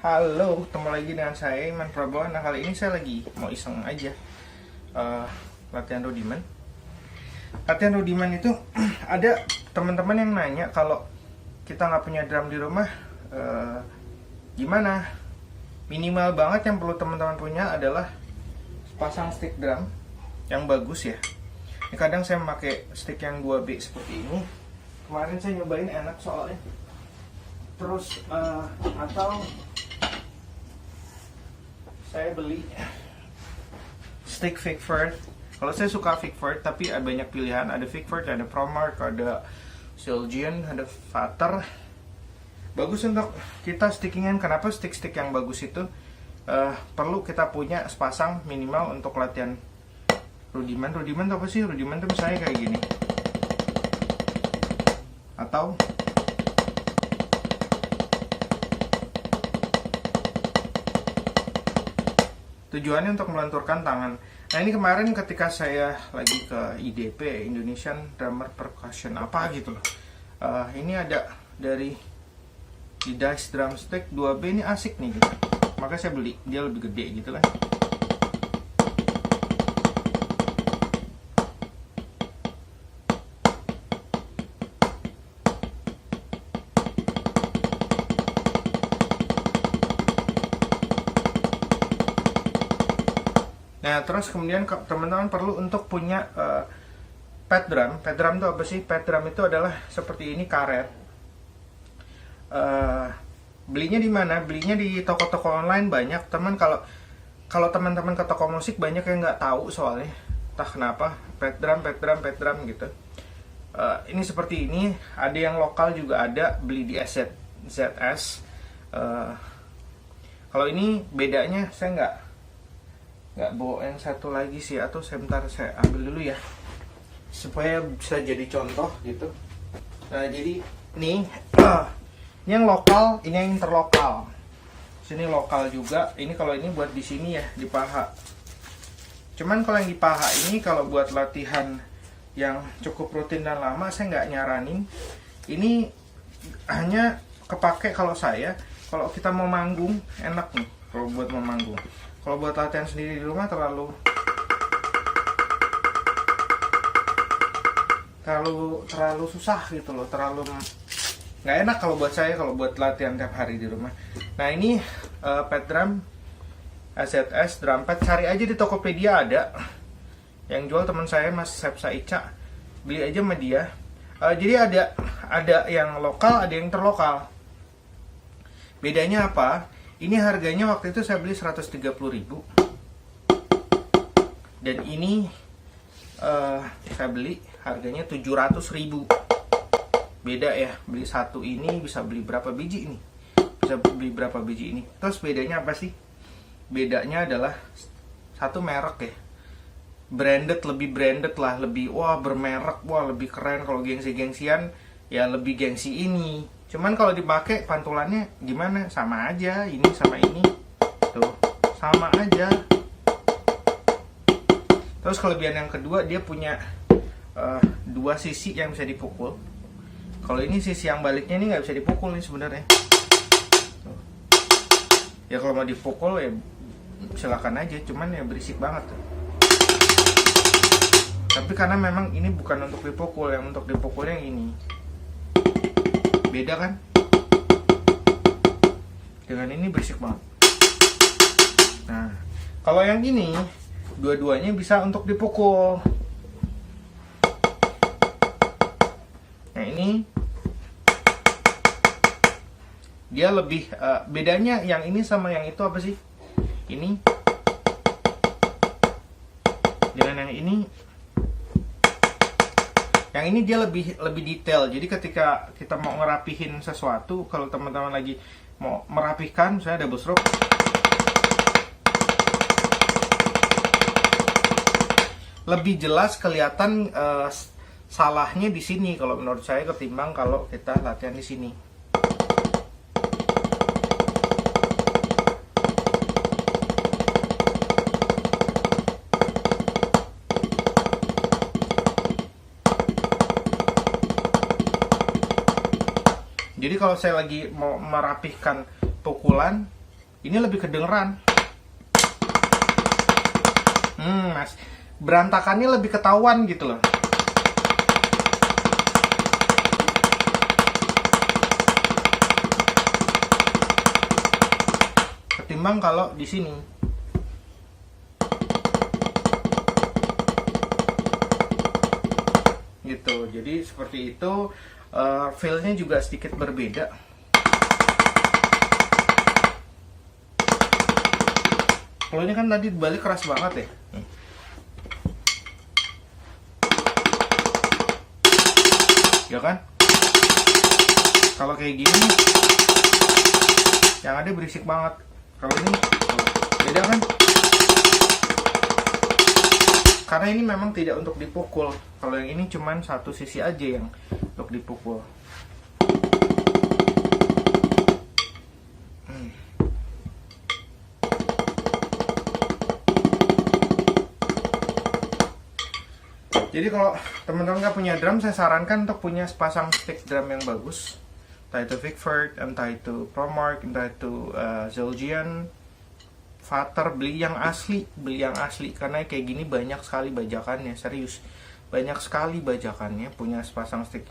Halo, ketemu lagi dengan saya Iman Prabowo. Nah, kali ini saya lagi mau iseng aja latihan rudimen. Latihan rudimen itu ada teman-teman yang nanya kalau kita nggak punya drum di rumah, gimana? Minimal banget yang perlu teman-teman punya adalah pasang stick drum yang bagus ya. Ini kadang saya memakai stick yang 2B seperti ini. Kemarin saya nyobain enak soalnya. Terus atau saya beli stick Vicford. Kalau saya suka Vicford, tapi ada banyak pilihan. Ada Vicford, ada Promark, ada Silgian, ada Vater. Bagus untuk kita stickingan. Kenapa stick-stick yang bagus itu perlu kita punya sepasang minimal untuk latihan rudimen. Rudimen itu apa sih? Rudimen itu misalnya kayak gini. Atau tujuannya untuk melenturkan tangan. Nah, ini kemarin ketika saya lagi ke IDP, Indonesian Drummer Percussion apa gitu loh. Ini ada dari di Dice Drumstick 2B, ini asik nih gitu. Maka saya beli, dia lebih gede gitu kan. Nah, terus kemudian teman-teman perlu untuk punya pad drum. Pad drum itu apa sih? Pad drum itu adalah seperti ini, karet. Belinya di mana? Belinya di toko-toko online banyak. Kalau teman-teman ke toko musik banyak yang nggak tahu soalnya. Entah kenapa pad drum gitu. Ini seperti ini. Ada yang lokal juga ada. Beli di ZS. Kalau ini bedanya saya nggak bawa yang satu lagi sih, atau sebentar saya ambil dulu ya supaya bisa jadi contoh gitu. Nah, jadi nih ini yang lokal, ini yang interlokal. Sini lokal juga. Ini kalau ini buat di sini ya, di paha. Cuman kalau yang di paha ini kalau buat latihan yang cukup rutin dan lama, saya nggak nyaranin. Ini hanya kepake kalau kita mau manggung enak nih kalau buat mau manggung. Kalau buat latihan sendiri di rumah terlalu susah gitu loh, terlalu nggak enak kalau buat saya kalau buat latihan tiap hari di rumah. Nah, ini pad drum AZS drum pad, cari aja di Tokopedia ada yang jual, teman saya Mas Sepsa Ica, beli aja sama dia. Jadi ada yang lokal, ada yang terlokal. Bedanya apa? Ini harganya waktu itu saya beli 130.000. Dan ini saya beli harganya 700.000. Beda ya, beli satu ini bisa beli berapa biji ini? Bisa beli berapa biji ini? Terus bedanya apa sih? Bedanya adalah satu merek ya. Lebih branded lah, lebih bermerek, lebih keren. Kalau gengsi-gengsian ya lebih gengsi ini. Cuman kalau dipakai pantulannya gimana? Sama aja, ini sama ini. Tuh, sama aja. Terus kelebihan yang kedua, dia punya dua sisi yang bisa dipukul. Kalau ini sisi yang baliknya ini nggak bisa dipukul nih sebenarnya. Tuh. Ya kalau mau dipukul ya silakan aja, cuman ya berisik banget tuh. Tapi karena memang ini bukan untuk dipukul, yang untuk dipukul yang ini. Beda kan? Dengan ini berisik banget. Nah, kalau yang ini dua-duanya bisa untuk dipukul. Nah, ini dia lebih bedanya yang ini sama yang itu apa sih? Ini dengan yang ini. Yang ini dia lebih detail. Jadi ketika kita mau ngerapihin sesuatu, kalau teman-teman lagi mau merapihkan, misalnya double stroke, lebih jelas kelihatan salahnya di sini kalau menurut saya ketimbang kalau kita latihan di sini. Jadi kalau saya lagi mau merapihkan pukulan, Ini lebih kedengeran. Mas, berantakannya lebih ketahuan gitu loh. Ketimbang kalau di sini. Gitu. Jadi seperti itu, feel-nya juga sedikit berbeda. Kalau ini kan tadi balik keras banget ya. Ya kan? Kalau kayak gini yang ada berisik banget. Kalau ini beda kan? Karena ini memang tidak untuk dipukul. Kalau yang ini cuman satu sisi aja yang untuk dipukul. Jadi kalau teman-teman nggak punya drum, saya sarankan untuk punya sepasang stick drum yang bagus. Entah itu Vickford, entah itu Promark, entah itu Zildjian, Vater. Beli yang asli, karena kayak gini banyak sekali bajakannya, serius. Banyak sekali bajakannya, punya sepasang stick.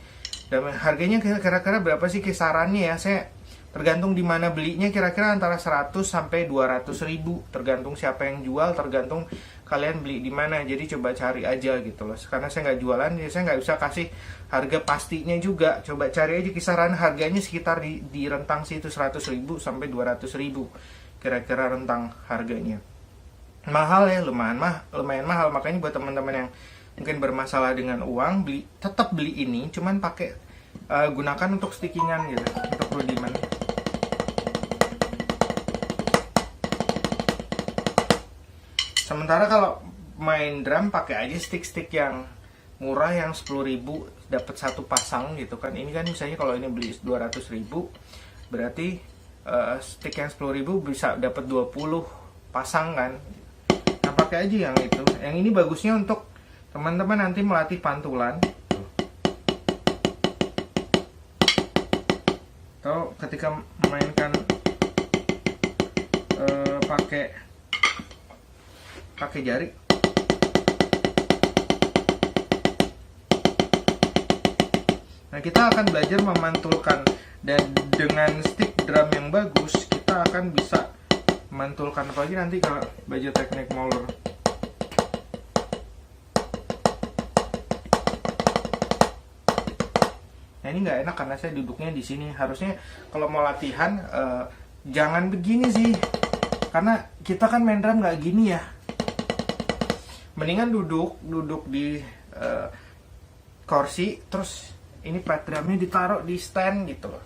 Dan harganya kira-kira berapa sih kisarannya ya? Saya tergantung di mana belinya, kira-kira antara 100 sampai 200 ribu, tergantung siapa yang jual, tergantung kalian beli di mana. Jadi coba cari aja gitu loh. Karena saya nggak jualan, jadi saya nggak bisa kasih harga pastinya juga. Coba cari aja kisaran harganya sekitar di rentang situ 100 ribu sampai 200 ribu. Kira-kira rentang harganya. Mahal ya, lumayan mahal. Makanya buat teman-teman yang mungkin bermasalah dengan uang, tetap beli ini, cuman pakai gunakan untuk stickingan gitu, untuk rudimen. Sementara kalau main drum pakai aja stick-stick yang murah yang 10.000 dapat satu pasang gitu kan. Ini kan misalnya kalau ini beli 200.000 berarti stick yang 10.000 bisa dapat 20 pasang kan. Nah, pakai aja yang itu. Yang ini bagusnya untuk teman-teman nanti melatih pantulan. Atau ketika memainkan pakai jari. Nah, kita akan belajar memantulkan, dan dengan stick drum yang bagus kita akan bisa memantulkan, apalagi nanti kalau belajar teknik mauler. Nah, ini nggak enak karena saya duduknya di sini. Harusnya kalau mau latihan jangan begini sih, karena kita kan main drum nggak gini ya. Mendingan duduk di kursi, terus ini pad drumnya ditaruh di stand gitu loh.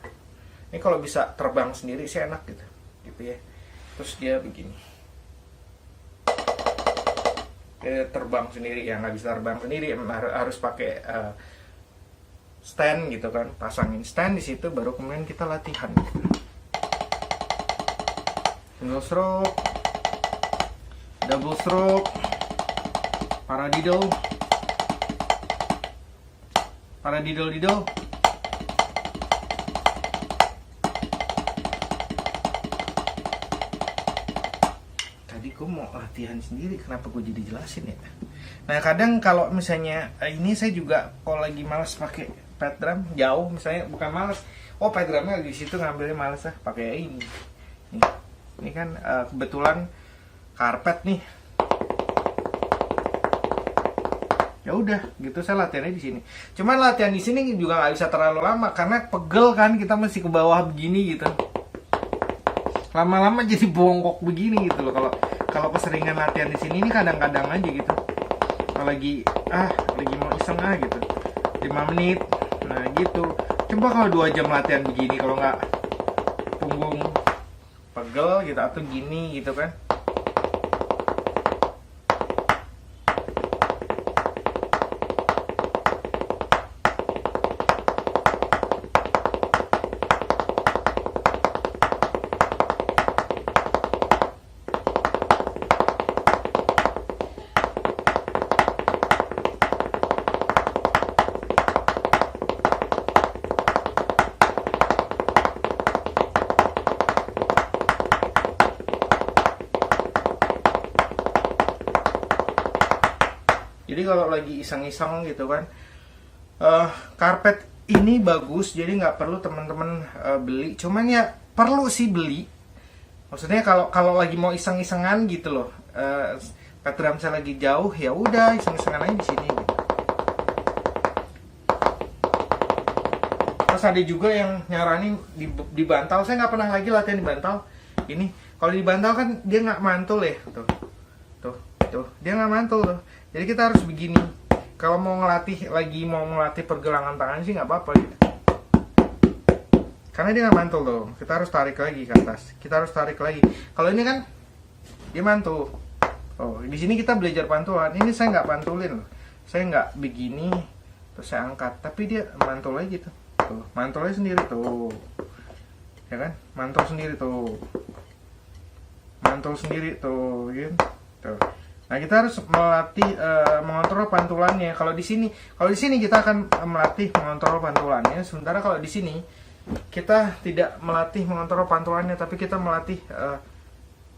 Ini kalau bisa terbang sendiri sih enak gitu ya. Terus dia begini, terbang sendiri ya. Nggak bisa terbang sendiri, harus pakai stand gitu kan. Pasangin stand di situ, baru kemudian kita latihan. Single stroke, double stroke, paradiddle, diddle. Tadi gue mau latihan sendiri, kenapa gue jadi jelasin ya? Nah, kadang kalau misalnya ini saya juga kalau lagi males pakai pad drum jauh, misalnya bukan males, pad drumnya di situ ngambilnya males pakai ini. Ini kan kebetulan karpet nih. Ya udah gitu, saya latihannya di sini. Cuman latihan di sini juga nggak bisa terlalu lama karena pegel kan, kita masih ke bawah begini gitu. Lama-lama jadi bongkok begini gitu loh. Kalau keseringan latihan di sini, ini kadang-kadang aja gitu. Kalau lagi mau iseng gitu, 5 menit, nah gitu. Coba kalau 2 jam latihan begini, kalau nggak punggung pegel gitu atau gini gitu kan. Jadi kalau lagi iseng-iseng gitu kan, karpet ini bagus, jadi nggak perlu teman-teman beli. Cuman ya perlu sih beli. Maksudnya kalau lagi mau iseng-isengan gitu loh, pet drum saya lagi jauh, ya udah iseng-isengan aja di sini. Gitu. Terus ada juga yang nyaranin di bantal. Saya nggak pernah lagi latihan di bantal. Ini kalau di bantal kan dia nggak mantul ya, tuh dia nggak mantul tuh. Jadi kita harus begini. Kalau mau melatih pergelangan tangan sih nggak apa-apa gitu. Karena dia nggak mantul tuh. Kita harus tarik lagi ke atas. Kita harus tarik lagi. Kalau ini kan dia mantul. Oh, di sini kita belajar pantulan. Ini saya nggak pantulin loh. Saya nggak begini terus saya angkat, tapi dia mantul aja tuh. Tuh, mantulnya sendiri tuh. Ya kan? Mantul sendiri tuh. Mantul sendiri tuh, gitu. Tuh. Nah, kita harus melatih mengontrol pantulannya. Kalau di sini kita akan melatih mengontrol pantulannya. Sementara kalau di sini kita tidak melatih mengontrol pantulannya, tapi kita melatih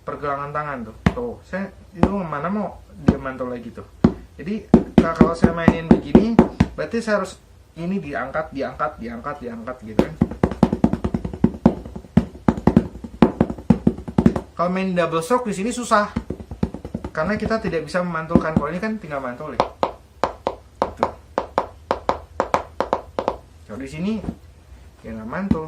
pergelangan tangan tuh. Tuh, saya itu mana mau dia mantul lagi tuh. Jadi kalau saya mainin begini, berarti saya harus ini diangkat gitu kan. Kalau main double stroke di sini susah. Karena kita tidak bisa memantulkan. Kalau ini kan tinggal mantul ya. Gitu. Kalau di sini ya nggak mantul.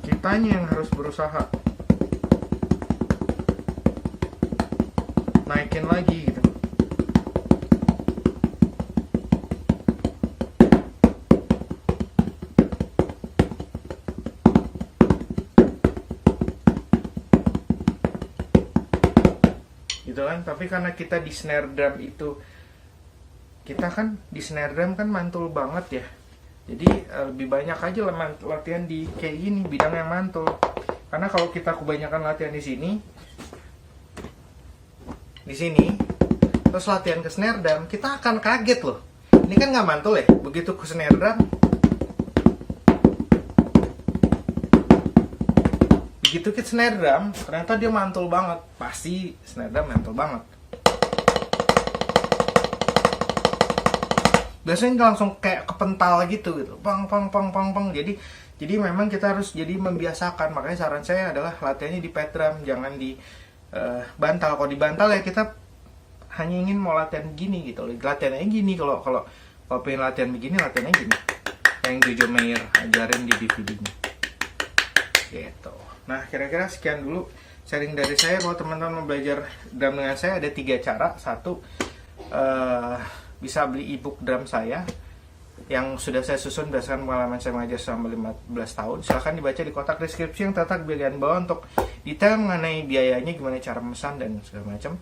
Kitanya yang harus berusaha naikin lagi gitu. Gitu kan, tapi karena kita di snare drum itu kan mantul banget ya, jadi lebih banyak aja latihan di kayak gini bidang yang mantul. Karena kalau kita kebanyakan latihan di sini terus latihan ke snare drum, kita akan kaget loh, ini kan nggak mantul ya, begitu ke snare drum ternyata dia mantul banget. Pasti snare drum mantul banget. Biasanya langsung kayak kepental gitu, pang. Jadi memang kita harus jadi membiasakan. Makanya saran saya adalah latihannya di pet drum, jangan di bantal. Kalau di bantal ya kita hanya ingin mau latihan gini gitu. Latihannya gini, kalau pengen latihan begini, latihannya gini. Yang Jojo Meyer ajarin di DVD-nya. Gitu. Nah, kira-kira sekian dulu sharing dari saya. Kalau teman-teman mau belajar drum dengan saya, ada 3 cara. Satu, bisa beli ebook drum saya yang sudah saya susun berdasarkan pengalaman saya mengajar selama 15 tahun. Silahkan dibaca di kotak deskripsi yang terletak di bagian bawah untuk detail mengenai biayanya, gimana cara memesan dan segala macam.